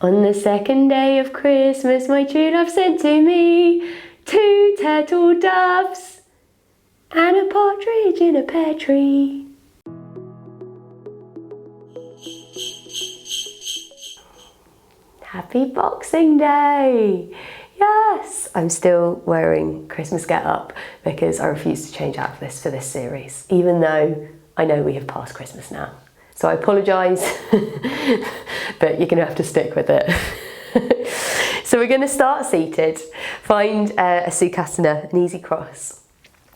On the second day of Christmas, my true love sent to me 2 turtle doves and a partridge in a pear tree. Happy Boxing Day! Yes! I'm still wearing Christmas get-up because I refuse to change outfits for this series, even though I know we have passed Christmas now. So I apologise, but you're going to have to stick with it. So we're going to start seated. Find a Sukhasana, an easy cross.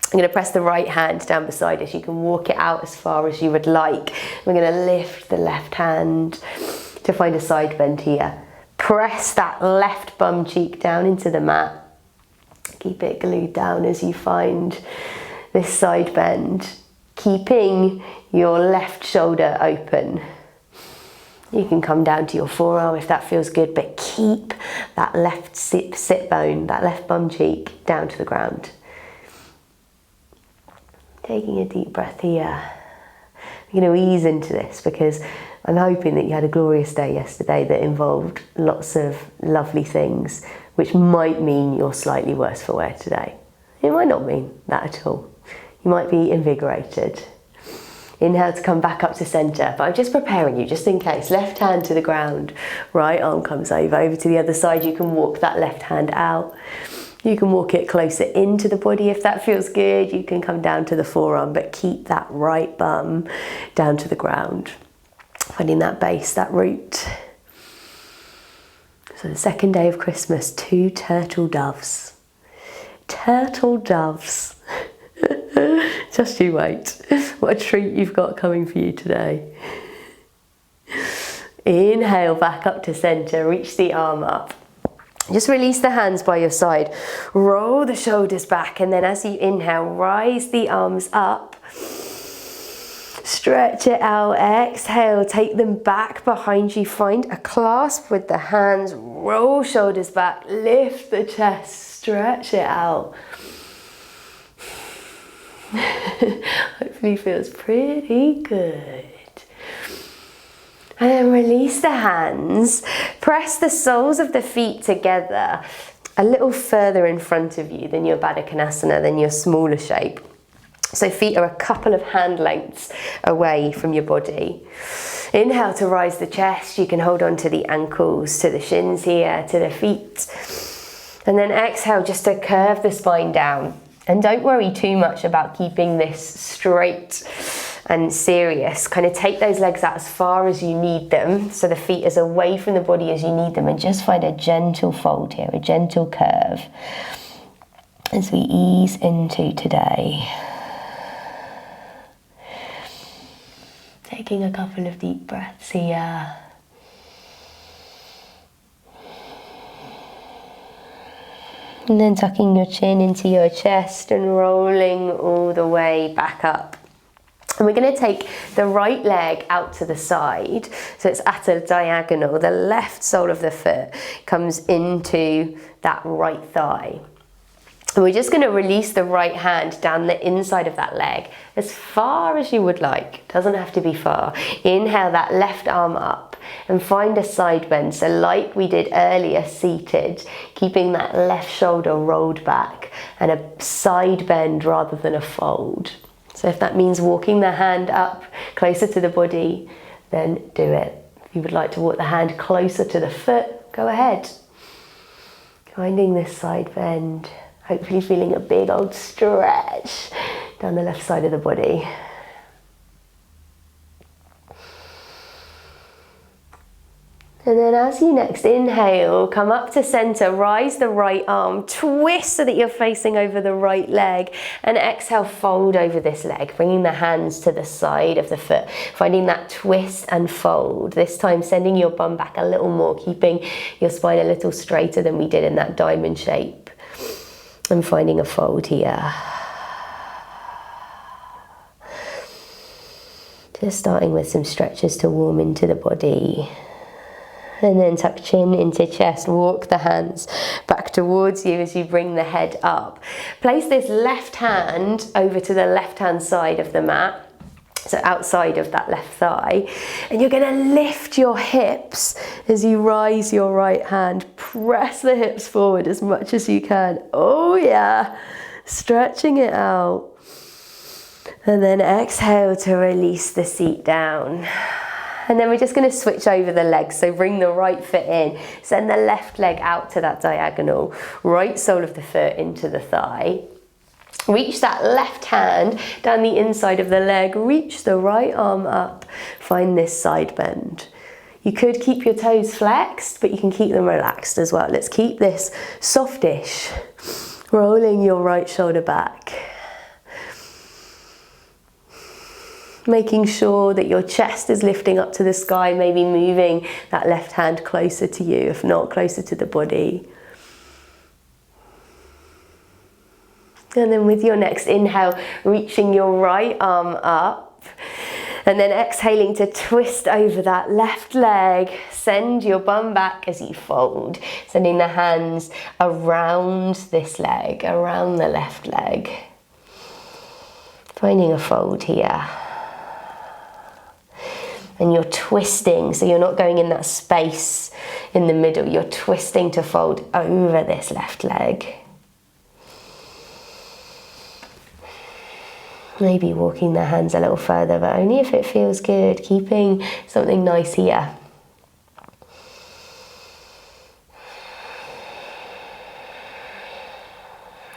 I'm going to press the right hand down beside us. You can walk it out as far as you would like. We're going to lift the left hand to find a side bend here. Press that left bum cheek down into the mat. Keep it glued down as you find this side bend, keeping your left shoulder open. You can come down to your forearm if that feels good, but keep that left sit bone, that left bum cheek down to the ground. Taking a deep breath here. I'm going to ease into this because I'm hoping that you had a glorious day yesterday that involved lots of lovely things, which might mean you're slightly worse for wear today. It might not mean that at all. You might be invigorated. Inhale to come back up to centre, but I'm just preparing you just in case. Left hand to the ground, right arm comes over to the other side. You can walk that left hand out. You can walk it closer into the body if that feels good. You can come down to the forearm, but keep that right bum down to the ground. Finding that base, that root. So the second day of Christmas, 2 turtle doves. Turtle doves. Just you wait. What a treat you've got coming for you today. Inhale back up to centre, reach the arm up. Just release the hands by your side. Roll the shoulders back, and then as you inhale, rise the arms up. Stretch it out, exhale, take them back behind you. Find a clasp with the hands, roll shoulders back, lift the chest, stretch it out. Hopefully feels pretty good. And then release the hands, press the soles of the feet together a little further in front of you than your Baddha Konasana, than your smaller shape. So feet are a couple of hand lengths away from your body. Inhale to rise the chest. You can hold on to the ankles, to the shins here, to the feet. And then exhale just to curve the spine down. And don't worry too much about keeping this straight and serious. Kind of take those legs out as far as you need them, so the feet as away from the body as you need them, and just find a gentle fold here, a gentle curve as we ease into today. Taking a couple of deep breaths here. And then tucking your chin into your chest and rolling all the way back up. And we're going to take the right leg out to the side, so it's at a diagonal. The left sole of the foot comes into that right thigh. And we're just going to release the right hand down the inside of that leg as far as you would like. Doesn't have to be far. Inhale that left arm up and find a side bend. So like we did earlier, seated, keeping that left shoulder rolled back and a side bend rather than a fold. So if that means walking the hand up closer to the body, then do it. If you would like to walk the hand closer to the foot, go ahead. Finding this side bend. Hopefully feeling a big old stretch down the left side of the body. And then as you next inhale, come up to center, rise the right arm, twist so that you're facing over the right leg, and exhale, fold over this leg, bringing the hands to the side of the foot, finding that twist and fold. This time sending your bum back a little more, keeping your spine a little straighter than we did in that diamond shape. And finding a fold here. Just starting with some stretches to warm into the body. And then tuck chin into chest, walk the hands back towards you as you bring the head up. Place this left hand over to the left hand side of the mat. so outside of that left thigh. And you're going to lift your hips as you rise your right hand. Press the hips forward as much as you can. Oh yeah, stretching it out. And then exhale to release the seat down. And then we're just going to switch over the legs. So bring the right foot in, send the left leg out to that diagonal, right sole of the foot into the thigh. Reach that left hand down the inside of the leg, reach the right arm up, find this side bend. You could keep your toes flexed, but you can keep them relaxed as well. Let's keep this softish, rolling your right shoulder back. Making sure that your chest is lifting up to the sky, maybe moving that left hand closer to you, if not closer to the body. And then with your next inhale, reaching your right arm up. And then exhaling to twist over that left leg. Send your bum back as you fold. Sending the hands around this leg, around the left leg. Finding a fold here. And you're twisting, so you're not going in that space in the middle. You're twisting to fold over this left leg. Maybe walking the hands a little further, but only if it feels good. Keeping something nice here.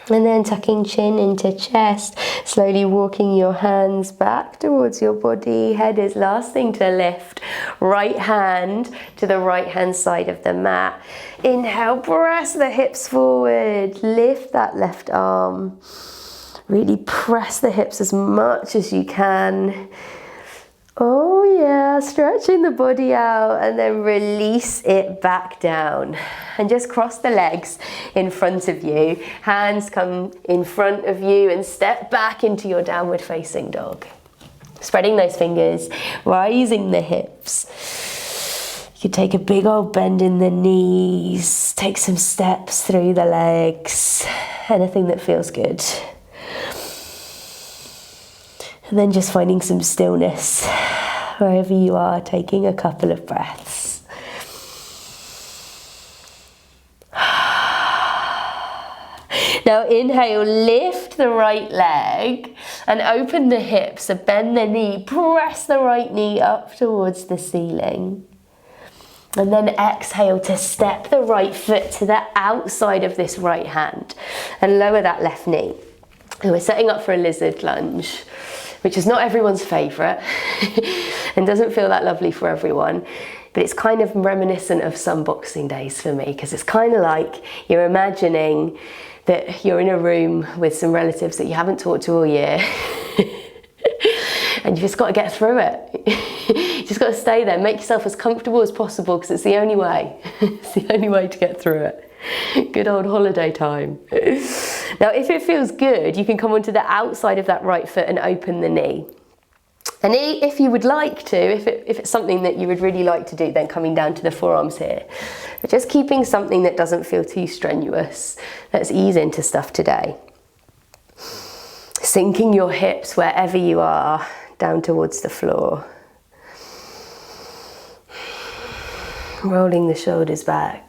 And then tucking chin into chest, slowly walking your hands back towards your body. Head is last thing to lift. Right hand to the right hand side of the mat. Inhale, press the hips forward. Lift that left arm. Really press the hips as much as you can. Oh yeah, stretching the body out and then release it back down. And just cross the legs in front of you. Hands come in front of you and step back into your downward facing dog. Spreading those fingers, rising the hips. You could take a big old bend in the knees. Take some steps through the legs. Anything that feels good. And then just finding some stillness wherever you are, taking a couple of breaths. Now inhale, lift the right leg and open the hips, so bend the knee, press the right knee up towards the ceiling. And then exhale to step the right foot to the outside of this right hand and lower that left knee. And we're setting up for a lizard lunge, which is not everyone's favourite and doesn't feel that lovely for everyone, but it's kind of reminiscent of some Boxing Days for me, because it's kind of like you're imagining that you're in a room with some relatives that you haven't talked to all year and you just got to get through it. You just got to stay there, make yourself as comfortable as possible, because it's the only way. It's the only way to get through it. Good old holiday time. Now if it feels good, you can come onto the outside of that right foot and open the knee. And if you would like to, if it's something that you would really like to do, then coming down to the forearms here. But just keeping something that doesn't feel too strenuous. Let's ease into stuff today. Sinking your hips wherever you are, down towards the floor. Rolling the shoulders back.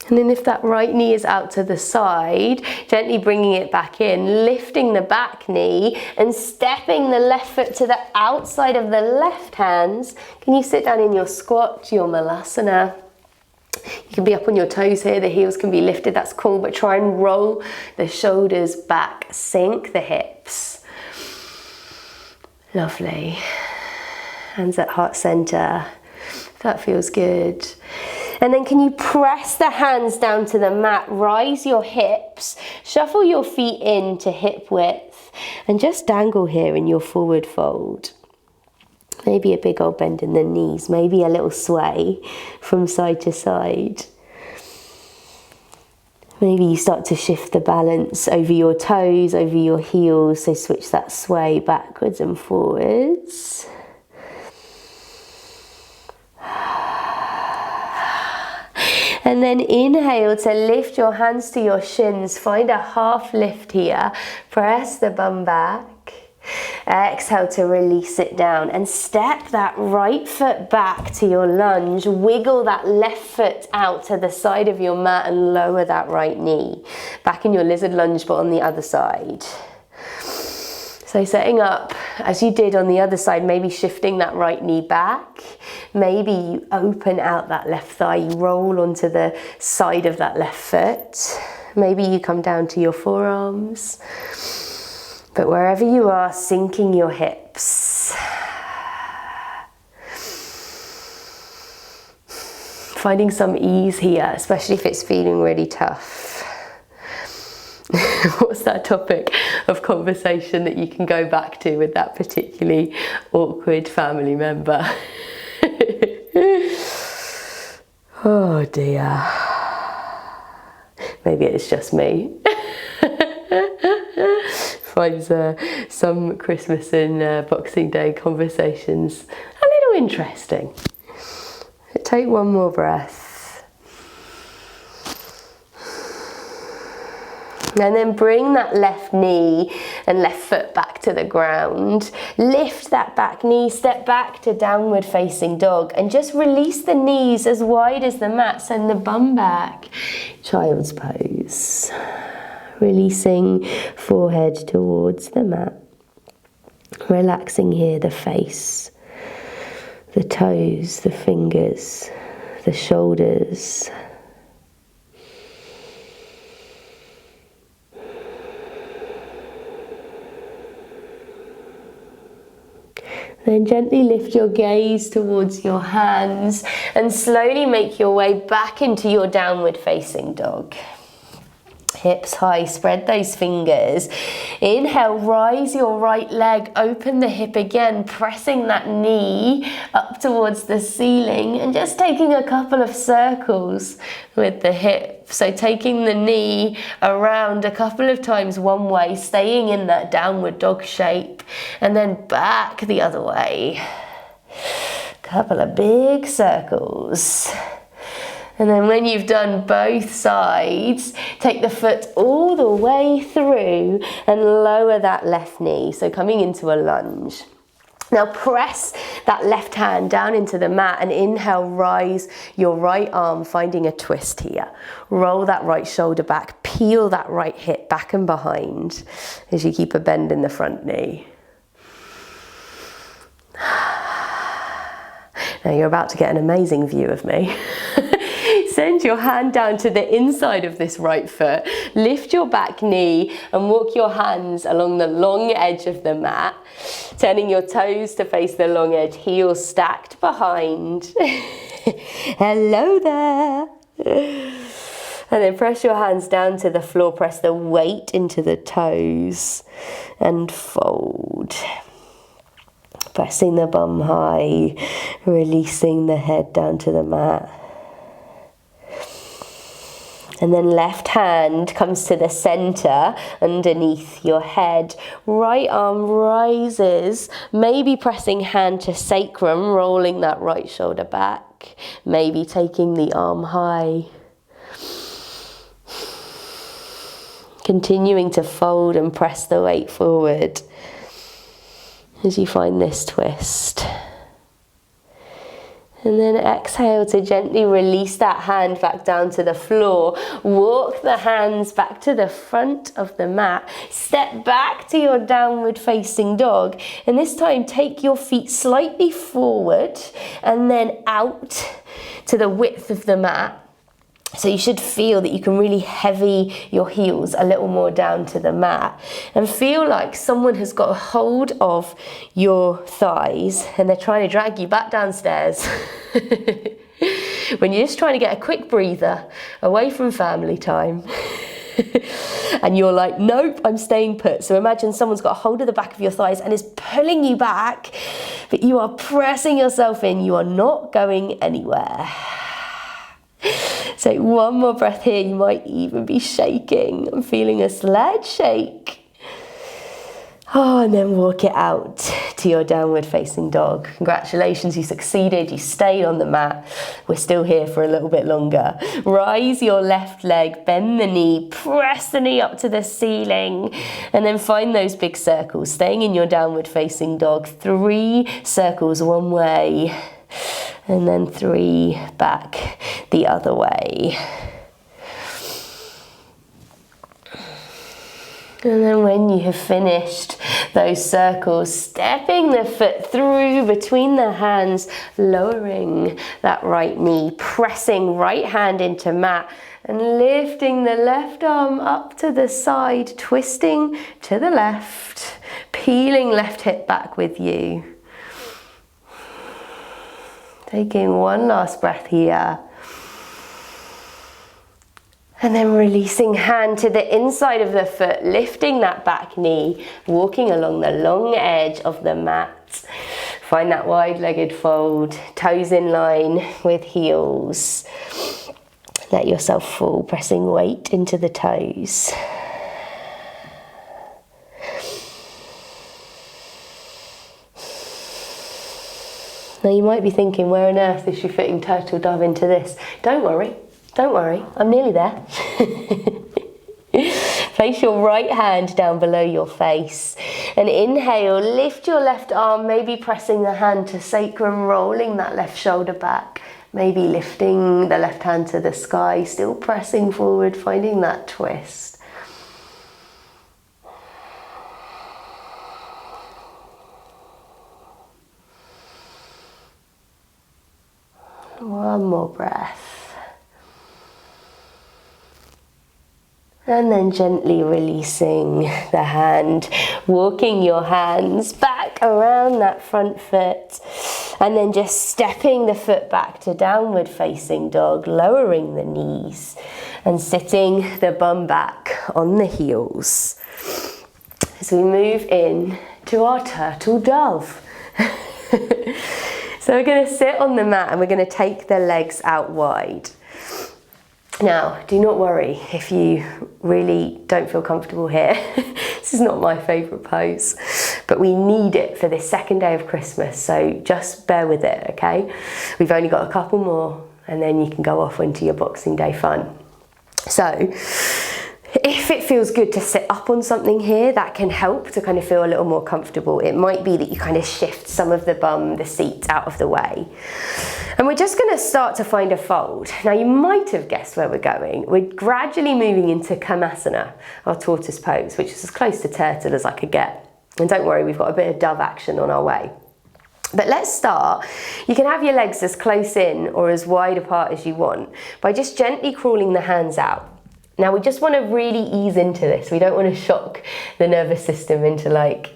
And then if that right knee is out to the side, gently bringing it back in, lifting the back knee and stepping the left foot to the outside of the left hands. Can you sit down in your squat, your Malasana? You can be up on your toes here, the heels can be lifted, that's cool, but try and roll the shoulders back, sink the hips. Lovely. Hands at heart center, if that feels good. And then can you press the hands down to the mat, rise your hips, shuffle your feet in to hip width, and just dangle here in your forward fold. Maybe a big old bend in the knees, maybe a little sway from side to side. Maybe you start to shift the balance over your toes, over your heels, so switch that sway backwards and forwards. And then inhale to lift your hands to your shins. Find a half lift here. Press the bum back. Exhale to release it down and step that right foot back to your lunge. Wiggle that left foot out to the side of your mat and lower that right knee. Back in your lizard lunge, but on the other side. So setting up as you did on the other side, maybe shifting that right knee back. Maybe you open out that left thigh, you roll onto the side of that left foot. Maybe you come down to your forearms. But wherever you are, sinking your hips. Finding some ease here, especially if it's feeling really tough. What's that topic of conversation that you can go back to with that particularly awkward family member? Oh dear. Maybe it's just me. Finds some Christmas and Boxing Day conversations a little interesting. Take one more breath. And then bring that left knee and left foot back to the ground. Lift that back knee, step back to downward facing dog and just release the knees as wide as the mat. Send the bum back. Child's pose. Releasing forehead towards the mat. Relaxing here the face, the toes, the fingers, the shoulders. Then gently lift your gaze towards your hands and slowly make your way back into your downward facing dog. Hips high, spread those fingers. Inhale, rise your right leg, open the hip again, pressing that knee up towards the ceiling and just taking a couple of circles with the hip. So taking the knee around a couple of times one way, staying in that downward dog shape, and then back the other way. Couple of big circles. And then when you've done both sides, take the foot all the way through and lower that left knee. So coming into a lunge. Now press that left hand down into the mat and inhale, rise your right arm, finding a twist here. Roll that right shoulder back, peel that right hip back and behind as you keep a bend in the front knee. Now you're about to get an amazing view of me. Send your hand down to the inside of this right foot. Lift your back knee and walk your hands along the long edge of the mat, turning your toes to face the long edge, heels stacked behind. Hello there. And then press your hands down to the floor, press the weight into the toes and fold. Pressing the bum high, releasing the head down to the mat. And then left hand comes to the center underneath your head. Right arm rises, maybe pressing hand to sacrum, rolling that right shoulder back. Maybe taking the arm high. Continuing to fold and press the weight forward as you find this twist. And then exhale to gently release that hand back down to the floor. Walk the hands back to the front of the mat. Step back to your downward facing dog. And this time take your feet slightly forward and then out to the width of the mat. So you should feel that you can really heavy your heels a little more down to the mat and feel like someone has got a hold of your thighs and they're trying to drag you back downstairs. When you're just trying to get a quick breather away from family time. And you're like, nope, I'm staying put. So imagine someone's got a hold of the back of your thighs and is pulling you back, but you are pressing yourself in. You are not going anywhere. Take one more breath here. You might even be shaking. I'm feeling a slight shake. Oh, and then walk it out to your downward facing dog. Congratulations, you succeeded, you stayed on the mat. We're still here for a little bit longer. Rise your left leg, bend the knee, press the knee up to the ceiling, and then find those big circles, staying in your downward facing dog. 3 circles one way, and then 3 back the other way. And then when you have finished those circles, stepping the foot through between the hands, lowering that right knee, pressing right hand into mat, and lifting the left arm up to the side, twisting to the left, peeling left hip back with you. Taking one last breath here. And then releasing hand to the inside of the foot, lifting that back knee, walking along the long edge of the mat. Find that wide-legged fold, toes in line with heels. Let yourself fall, pressing weight into the toes. Now you might be thinking, where on earth is she fitting turtle dove into this? Don't worry. Don't worry, I'm nearly there. Place your right hand down below your face and inhale, lift your left arm, maybe pressing the hand to sacrum, rolling that left shoulder back, maybe lifting the left hand to the sky, still pressing forward, finding that twist. One more breath. And then gently releasing the hand, walking your hands back around that front foot, and then just stepping the foot back to downward facing dog, lowering the knees and sitting the bum back on the heels. As we move in to our turtle dove. So we're going to sit on the mat and we're going to take the legs out wide. Now, do not worry if you really don't feel comfortable here. This is not my favourite pose, but we need it for this second day of Christmas, so just bear with it, okay? We've only got a couple more, and then you can go off into your Boxing Day fun. So, if it feels good to sit up on something here, that can help to kind of feel a little more comfortable. It might be that you kind of shift some of the bum, the seat out of the way. And we're just going to start to find a fold. Now you might have guessed where we're going. We're gradually moving into Kurmasana, our tortoise pose, which is as close to turtle as I could get. And don't worry, we've got a bit of dove action on our way. But let's start. You can have your legs as close in or as wide apart as you want by just gently crawling the hands out. Now we just want to really ease into this. We don't want to shock the nervous system into like,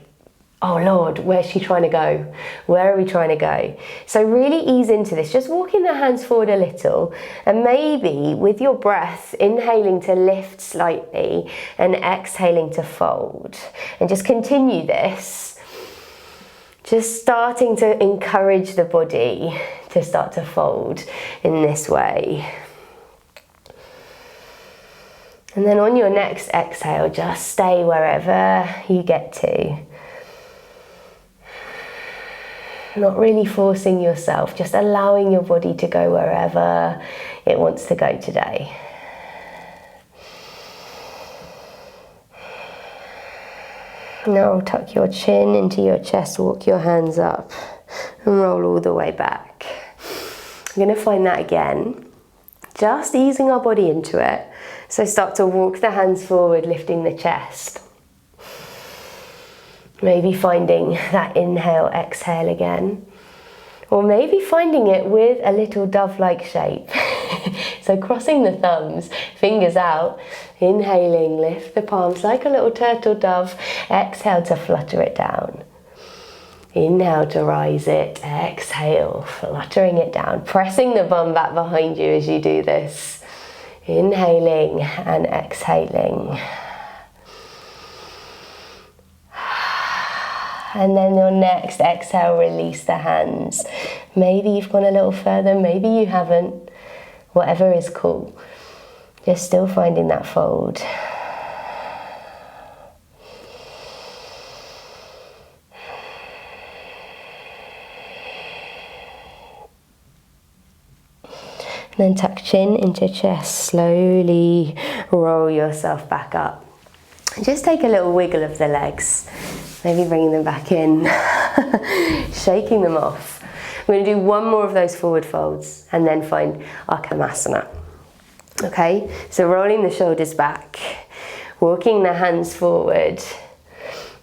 oh Lord, where's she trying to go? Where are we trying to go? So really ease into this, just walking the hands forward a little, and maybe with your breath, inhaling to lift slightly and exhaling to fold. And just continue this. Just starting to encourage the body to start to fold in this way. And then on your next exhale, just stay wherever you get to. Not really forcing yourself, just allowing your body to go wherever it wants to go today. Now tuck your chin into your chest, walk your hands up and roll all the way back. We're going to find that again. Just easing our body into it. So start to walk the hands forward, lifting the chest. Maybe finding that inhale, exhale again. Or maybe finding it with a little dove-like shape. So crossing the thumbs, fingers out, inhaling, lift the palms like a little turtle dove. Exhale to flutter it down. Inhale to rise it, exhale, fluttering it down. Pressing the bum back behind you as you do this. Inhaling and exhaling. And then your next exhale, release the hands. Maybe you've gone a little further, maybe you haven't. Whatever is cool. You're still finding that fold. Then tuck chin into chest, slowly roll yourself back up. Just take a little wiggle of the legs, maybe bringing them back in, shaking them off. We're going to do one more of those forward folds and then find our Kurmasana. Okay, so rolling the shoulders back, walking the hands forward,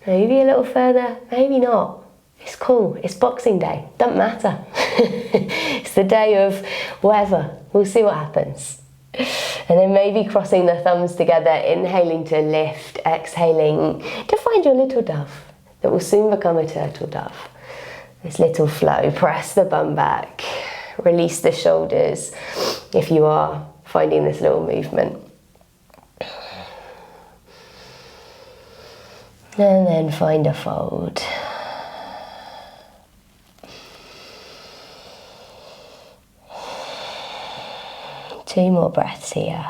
maybe a little further, maybe not. It's cool, it's Boxing Day, doesn't matter. It's the day of whatever, we'll see what happens. And then maybe crossing the thumbs together, inhaling to lift, exhaling to find your little dove that will soon become a turtle dove. This little flow, press the bum back, release the shoulders if you are finding this little movement. And then find a fold. Two more breaths here.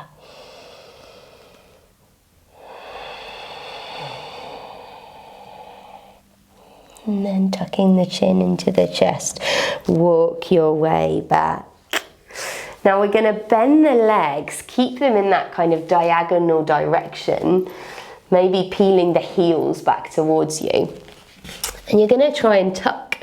And then tucking the chin into the chest, walk your way back. Now we're going to bend the legs, keep them in that kind of diagonal direction, maybe peeling the heels back towards you. And you're going to try and tuck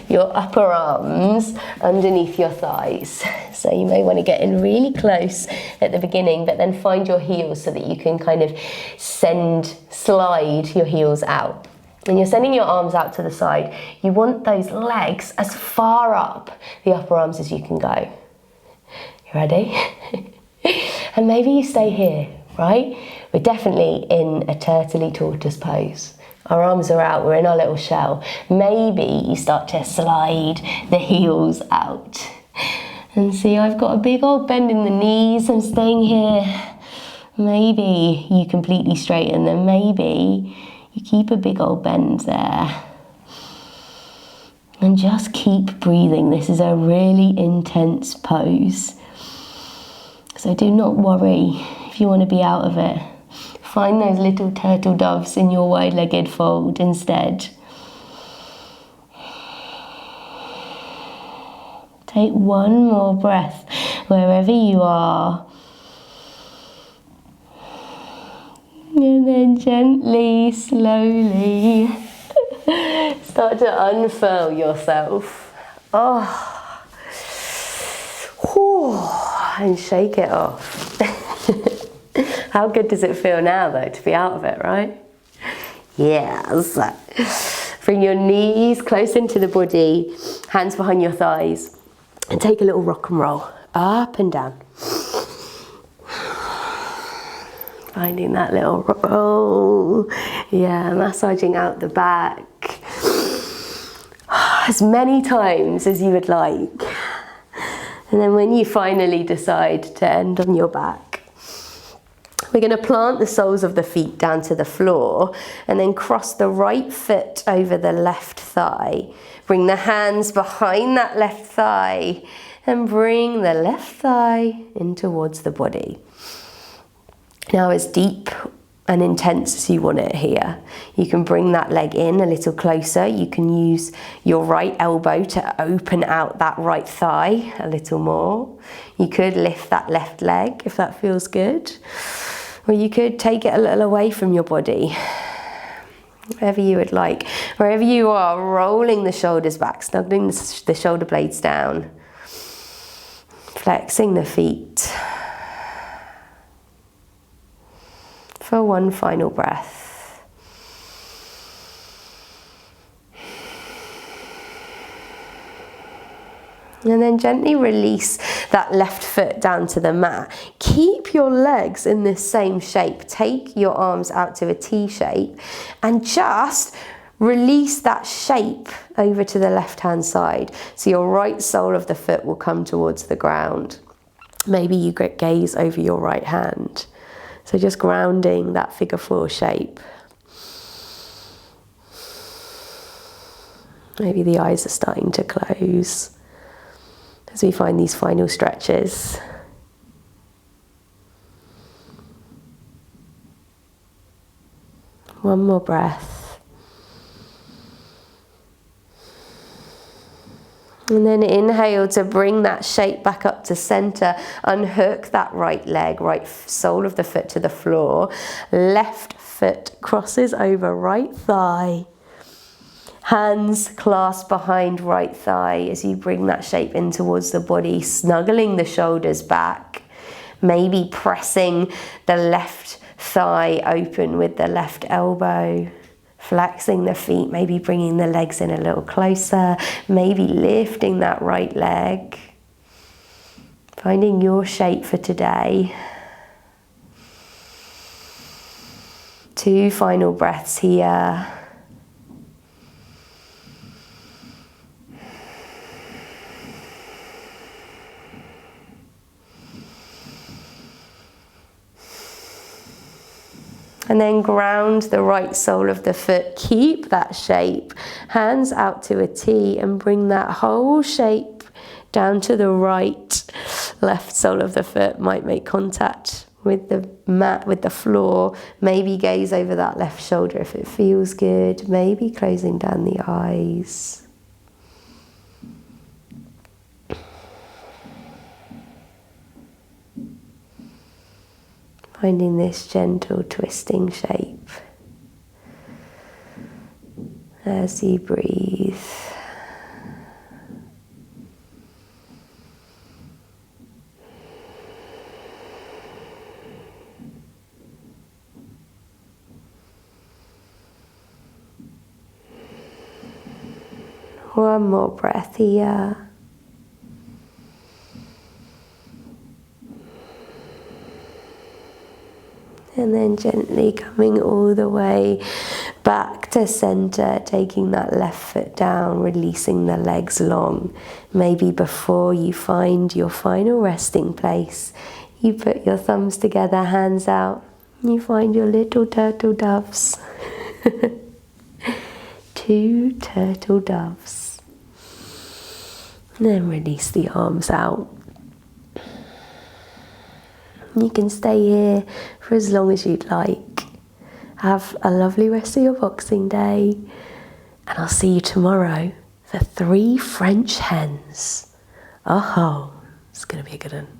your upper arms underneath your thighs. So you may want to get in really close at the beginning, but then find your heels so that you can kind of slide your heels out. When you're sending your arms out to the side, you want those legs as far up the upper arms as you can go. You ready? And maybe you stay here, right? We're definitely in a turtley tortoise pose. Our arms are out, we're in our little shell. Maybe you start to slide the heels out. And see, I've got a big old bend in the knees, I'm staying here. Maybe you completely straighten them, maybe you keep a big old bend there. And just keep breathing. This is a really intense pose. So do not worry if you want to be out of it. Find those little turtle doves in your wide-legged fold instead. Take one more breath wherever you are. And then gently, slowly, start to unfurl yourself. Oh. Whew. And shake it off. How good does it feel now though to be out of it, right? Yes. Bring your knees close into the body, hands behind your thighs, and take a little rock and roll, up and down. Finding that little roll, yeah, massaging out the back as many times as you would like. And then when you finally decide to end on your back, we're going to plant the soles of the feet down to the floor and then cross the right foot over the left thigh. Bring the hands behind that left thigh and bring the left thigh in towards the body. Now as deep and intense as you want it here. You can bring that leg in a little closer. You can use your right elbow to open out that right thigh a little more. You could lift that left leg if that feels good. Or you could take it a little away from your body. Whatever you would like. Wherever you are, rolling the shoulders back, snuggling the shoulder blades down. Flexing the feet. For one final breath. And then gently release that left foot down to the mat. Keep your legs in this same shape. Take your arms out to a T shape and just release that shape over to the left-hand side. So your right sole of the foot will come towards the ground. Maybe you gaze over your right hand. So just grounding that figure 4 shape. Maybe the eyes are starting to close as we find these final stretches. One more breath. And then inhale to bring that shape back up to center. Unhook that right leg, right sole of the foot to the floor. Left foot crosses over right thigh. Hands clasped behind right thigh as you bring that shape in towards the body, snuggling the shoulders back. Maybe pressing the left thigh open with the left elbow. Flexing the feet, maybe bringing the legs in a little closer, maybe lifting that right leg. Finding your shape for today. 2 final breaths here. And then ground the right sole of the foot. Keep that shape. Hands out to a T and bring that whole shape down to the right. Left sole of the foot might make contact with the mat, with the floor. Maybe gaze over that left shoulder if it feels good. Maybe closing down the eyes. Finding this gentle twisting shape as you breathe. One more breath here. And then gently coming all the way back to center, taking that left foot down, releasing the legs long. Maybe before you find your final resting place, you put your thumbs together, hands out, you find your little turtle doves. 2 turtle doves. And then release the arms out. You can stay here for as long as you'd like. Have a lovely rest of your Boxing Day. And I'll see you tomorrow for 3 French hens. Oh, it's going to be a good one.